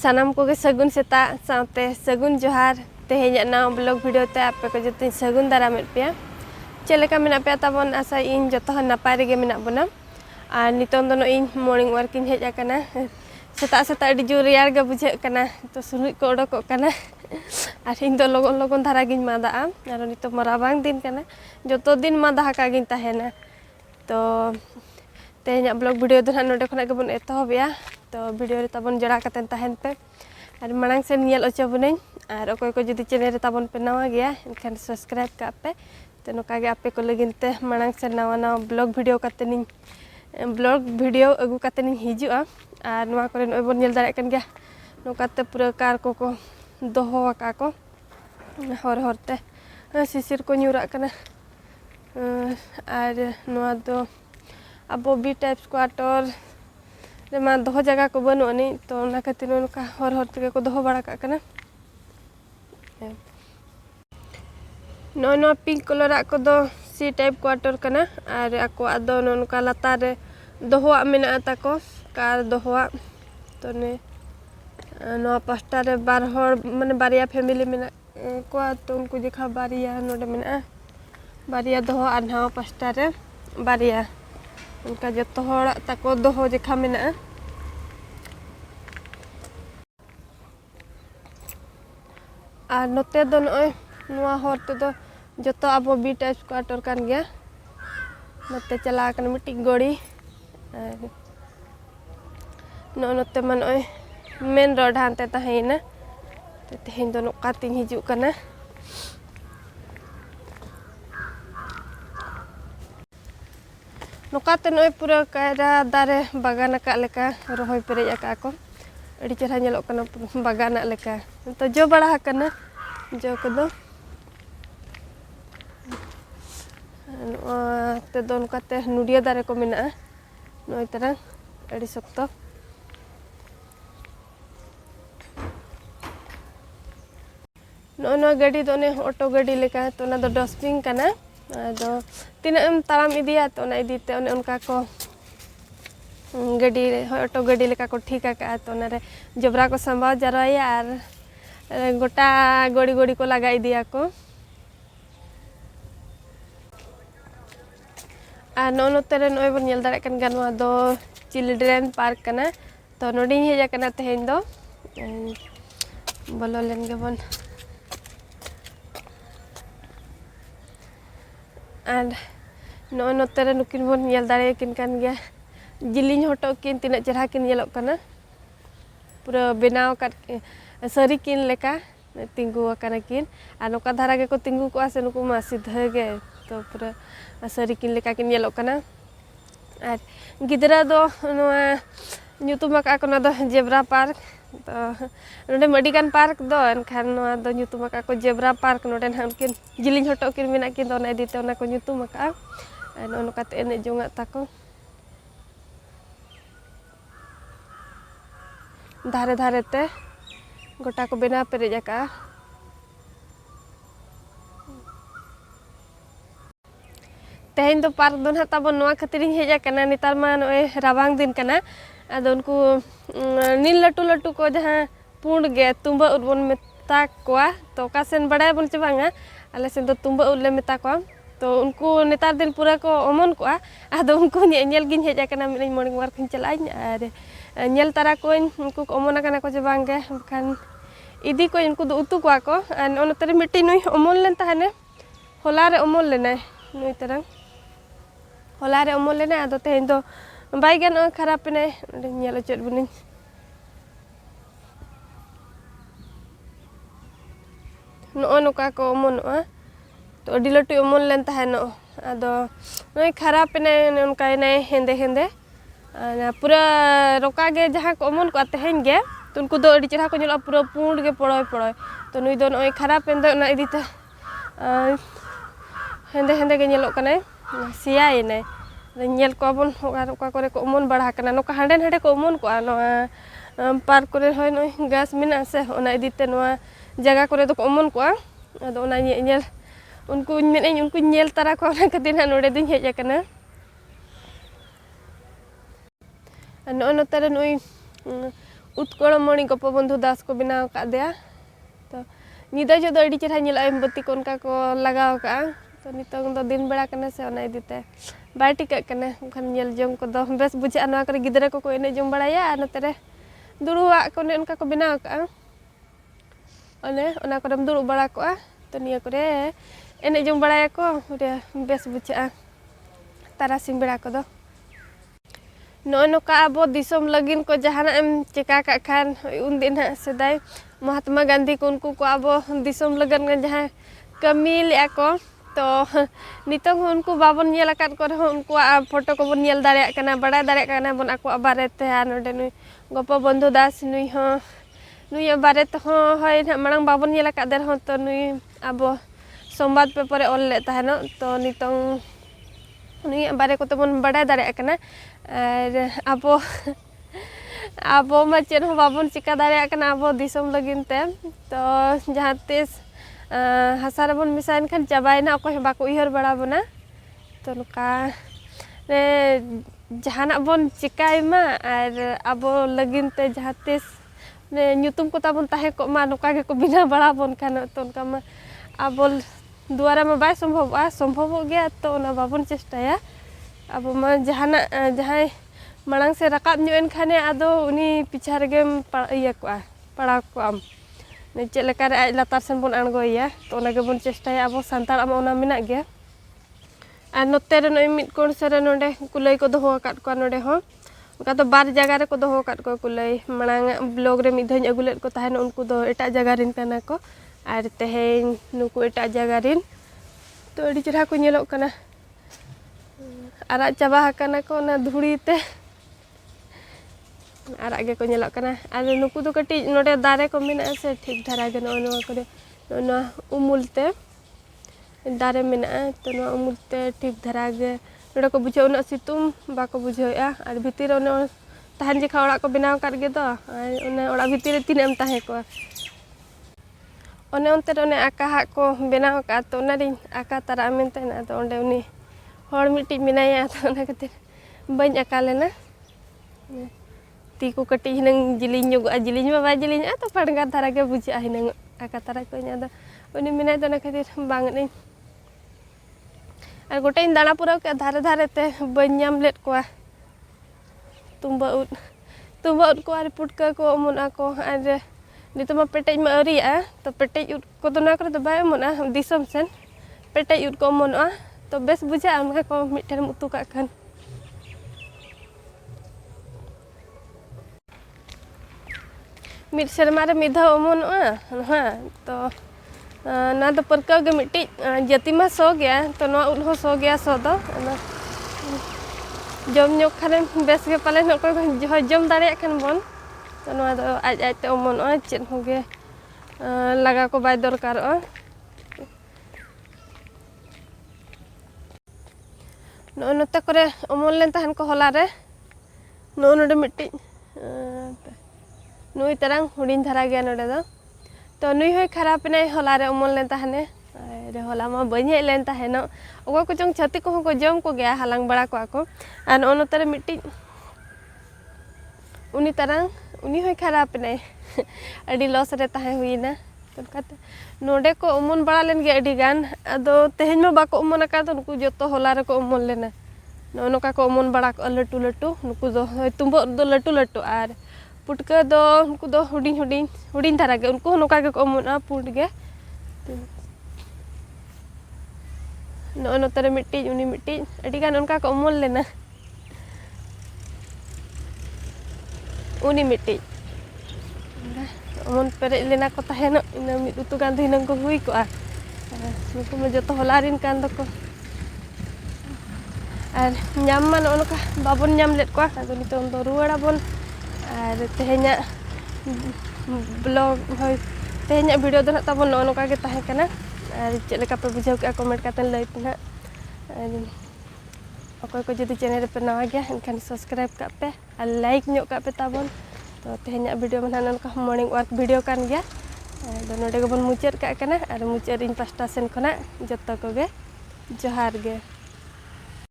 सानाम को सगुन सेता साथे सगुन जोहार तेहेज ना ब्लॉग वीडियो ते आपे को जते सगुन दारामेद पे चलेका मेना पे ताबन आशा इन जतो नपाय रेगे मेना बना और नितों दो इन मॉर्निंग वर्क इन हेज आकना सेता सेता अडी जोर रेयार गे बुझे कना तो सुनुई को ओडोक कना और इन दो लोगन लोगन धारा गिन मादा और नितो मराबांग दिन कना जतो दिन मादा हका गिन ताहेना तो तेहेज ब्लॉग वीडियो दो नोडे खना गेबन एतहबया तो वीडियो रे ताबन जड़ा कतेन ताहेन पे और मांग से नियल ओचा बुनें और अकोय को जुदी चैनल रे ताबन पे नवा गया एनखान सब्सक्राइब का पे तो नोका गे आपे को लगिनते मांग से नवा नवा ब्लॉग वीडियो अगू कतेन हिजुआ और नवा करे नोय बन नेल दारे कन गया नोकाते पूरा कार को दोहो आका को हर हरते सिसिर को न्यूरा कना और नवा दो अब बी टाइप्स क्वार्टर मा दोहो जगह को बनु अनि तो ना खातिर नोका हर हर तके को दोहो बड़ा का कना नो पिंक कलर को दो सी टाइप क्वार्टर कना और आको आदो नोका लातार रे दोहो मेना ताको कार दोहो तो ने नो पास्टा रे बार हर माने बारिया फैमिली मेना को तो उनको देखा बारिया नोडे मेना बारिया दोहो और ना पास्टा रे बारिया उनका जतो हड़ ताको दोहो जेखा मेना और नोते दो नय नुआ हर ते दो जतो अब बी टाइप क्वार्टर कान गया नोते चला कन मिट्टी गड़ी नोते मन ओय मेन रोड हानते ताहेना तो तेहेन दो नोका तिन हिजु कना नोकाते नोय पूरा कायरा दारे बागान का लेका रोहय पेरेज आका को अड़ी चेहरा नेलो कना बागान लेका तो जो बड़ा कना जो कदो ते दोन काते नुडिया दारे को मेना नोय तरह अड़ी सख्तो नो गाड़ी दो ने ऑटो गाड़ी लेका तो ना दो डस्टबिन कना दो तीन ताराम इदिया तो ना इदीते उनका को गाड़ी ऑटो गाड़ी लेका को ठीक का तो ना रे जबरा को संभाव जराया और गोटा गोड़ी गोड़ी को लगा दिया को और नोते रे नोय बन नेल दारे कन गनवा दो चिल्ड्रेन पार्क कना तो नोडी हेजा कना तेहेन दो बोलो लेन गे बन और नोते रे नुकिन बन नेल दारे किन कान गया जिलिंग हटो किन तिना चेहरा किन नेलोक कना पूरा बनाव का सरी किन लेका तिंगु आकाना किन और नोका धारा के को तिंगु को आसे नुकु मा सीधा गे तो पूरा सरी किन लेका किन नेलोक कना और गिदरा दो नोआ ᱧᱩᱛᱩᱢ ᱟᱠᱟ ᱠᱚ ᱱᱚᱣᱟ ᱫᱚ ᱡᱮᱵᱨᱟ ᱯᱟᱨᱠ तो नोडे मडिगान पार्क दो एनखान नोआ दो ᱧᱩᱛᱩᱢ ᱟᱠᱟ ᱠᱚ जेब्रा पार्क नोडे ना उनकिन जिलिंग हटो किन मेना किन दो ना इदीते ओना को ᱧᱩᱛᱩᱢ ᱟᱠᱟ नो नोकाते एने जोंगा ताको धारे धारे ते गोटा को बेना पेरेज आका तेहेन दो पार्क दो ना ताबन नोआ खातिर हेज आकना नितार मा नोए राबांग दिन कना आदो उनको नील लटू लटू को जहाँ पुंड गे तुम्बा उर्बन मेता कोआ तो कासेन बड़ा बन चबांगा आले सेन दो तुम्बा उरले मेता कोआ तो उनको नेतार दिन पूरा को अमन कोआ आदो उनको नेल गिन हेज आकना मिन मॉर्निंग वर्क इन चलाइन और नेल तारा को उनको अमन आकना को चबांगे बखान इदी को उनको दो उतु कोआ को और ओनतरे मिट्टी नुई अमन लेन ताहने होला रे अमन लेना नुई तरह होला रे अमन लेना आदो तेहेन दो बाई गन खराब ने नेल चोट बुनी नो नोका को अमनोआ तो अडी लटू अमन लेन ताहेनो आदो नोय खराब ने उनका ने हेंदे हेंदे पूरा रोका गे जहाँ को अमन को तेहेन गे तो उनको दो अडी चेहरा को नेला पूरा पुंड गे पड़ोय पड़ोय तो नुई दो नोय खराब एंदो ना इदीते हेंदे हेंदे गे नेलो कने सियाय ने नेल को बन ओका करे को अमन बढ़ा कना नोका हांडे हांडे को अमन को नोआ पार्क करे होय नोय गास मिना से ओना इदीते नोआ जगह करे तो को अमन को आदो ओना नेल उनको मेने उनको नेल तारा को ना खातिर ना नोडे दिन हेज आकना नो नोते रे नोय उत्कलमणि गोपबंधु दास को बनाव कादेया तो निदा जो अड़ी चेहरा ñeloa मोमबत्ती को उनका को लगाव का तो नितोंग दो दिन बेड़ा कने से ओना इदीते बाय टिका कने खान ñel जम को दो बेस बुझा नवा करे गिदरा को एने जम बड़ाया आ नते रे दुरुवा को ने उनका को बनाव का ओने ओना को दुरु बड़ा को तो निया करे एने जम बड़ाया को रे बेस बुझा तारासिंग बेड़ा को दो नो नोका अब दिसम लगिन को जहाना एम चिका का खान उन दिन सदाय महात्मा गांधी को उनको को अब दिसम लगन जहां कमी ले को तो नितंग उनको बाबन नेल आकात को उनको फोटो को बन नेल दारे कना बड़ा दारे कना बन आको बारे ते नोडे नुई गोपबंधु दास नुई हो नुई बारे तो होय मांग बाबन नेल आकात दे हो तो नुई अब संवाद पेपर ऑल ले ताहनो तो नितंग नुई बारे को तो बन बड़ा दारे कना और अब मा चेन हो बाबन चिका दारे कना अब दिसम लगिन ते तो जहां तीस हासा रेबन मिसाइन खान चाबायना अकोय बाको उहर बड़ा बना तो नका रे जहाना बन चिकाय मा और अब लगिन ते जहां तीस ने ᱧᱩᱛᱩᱢ को ताबन ताहे को मा नका के को बिना बड़ा बन खान तो उनका मा अब द्वारा में बाय संभव हो गया तो ना बाबन चेष्टाया अब मा जहाना जहां मांग से रकाब ᱧुएन खाने आदो उनी पिछा रेगेम इया को पड़ा को आम ने चेलेका रे आज लातार सेन बन अणगोया तो ओना गेबन चेष्टाया अब सांतार आम ओना मेना गया आ नोते रे नय मिट कोन से रे नोडे कुलई को दोहो काट को नोडे हो उनका तो बार जगह रे को दोहो काट को कुलई मांग ब्लॉग रे मिद धन अगुलेट को ताहेन उनको दो एटा जगह रिन कना को आर तेहेन नुकु एटा जगह रिन तो अडी चेहरा को ñeloक कना आरा चाबा हकना को ना धुड़ी ते आरा गे को ñeloक कना आर नुकु दो कटी नोडे दारे को मेना से ठीक धरा गे नो करे नो उमुलते दारे मेना तो नो उमुलते ठीक धरा गे नोडे को बुझे उना सितुम बाको बुझेया आर भितिर ओने ताहन जे खावड़ा को बनाव काट गे तो ओने ओड़ा भितिर तिनेम ताहे को ओने onte ओने आका हा को बनाव का तो ओनारी आका तारा मेनते ना तो ओंडे उनी हर मिटी मिनाया तो ओना खातिर बन आका लेना ती को कटी हिनंग जिलिñ जिलिñ मा बाय जिलिñ तो फड़गा तारा के बुझा हिनंग आका तारा को nya दा उनी मिनाय तो ओना खातिर बांग नै और गोटेन दाना पुरा के धारे धारे ते बन नाम लेट को तुम्बा उट को आर पुटका को अमना को आर नितमा पेटेज मा अरिया तो पेटेज उट को तो ना करे तो बाय अमना दिसम सेन पेटेज उट को अमना तो बेस बुझा उनका को मिठन मुतु का खान मिट शर्मा रे मिधा अमनआ हां तो ना तो परका गे मिट्टी जतिमा सो गया तो ना उन हो सो गया सो दो जम ᱧᱚᱜ खाने बेस गे पाले न को जम दाड़े खान बन तो ना दो आज आज ते अमनआ चेन हो गे लगा को बाय दरकार नो नते करे अमन लेन तहन को होला रे नो नोडे मिट्टी नुई तरंग हुडिन धरा गया नोडे दो तो नुई होय खराब नै होला रे अमल लेन ताहने रे होला मा बइन हे लेन ताहेनो ओको को चंग छति को जम को गया हलांग बड़ा को आन ओनतरे मिट्टी उनी तरंग उनी होय खराब नै अडी लॉस रे ताहे हुइना तो कते नोडे को अमन बड़ा लेन गे अडी गान अदो तेहेन मा बाको अमन का तो नुकु जतो होला रे को अमन लेना नोनोका को अमन बड़ा को लटू लटू नुकु दो तुम्बो दो लटू लटू आर पुटका दो उनको दो हुडिन धारा गे उनको नोका के अमना पुट गे नो नो तरे मिट्टी उनी मिट्टी अडी गान उनका को अमल लेना उनी मिट्टी अमन पेरे लेना को ताहेन इन मिद उतु गान दिन को हुई को नुको में जतो हलारिन कान दको आर ᱧᱟᱢ मा नोका बाबन ᱧᱟᱢ लेट को आदो नितों दो रुवाड़ा बन और तेहेኛ ब्लॉग होय तेहेኛ वीडियो दो ताबन नोका के ताहे कना और चेलेका पे बुझाव के कमेंट कातन लई पे ना अकोय को जदि चैनल पे नवा गया एनखान सब्सक्राइब का पे और लाइक ᱧᱚᱜ का पे ताबन तो तेहेኛ वीडियो में नोका मॉर्निंग वर्क वीडियो कान गया तो नोडे गबन मुचाद का कना और मुचाद इन पास्टा सेन खना जत्तो को गे जोहार गे।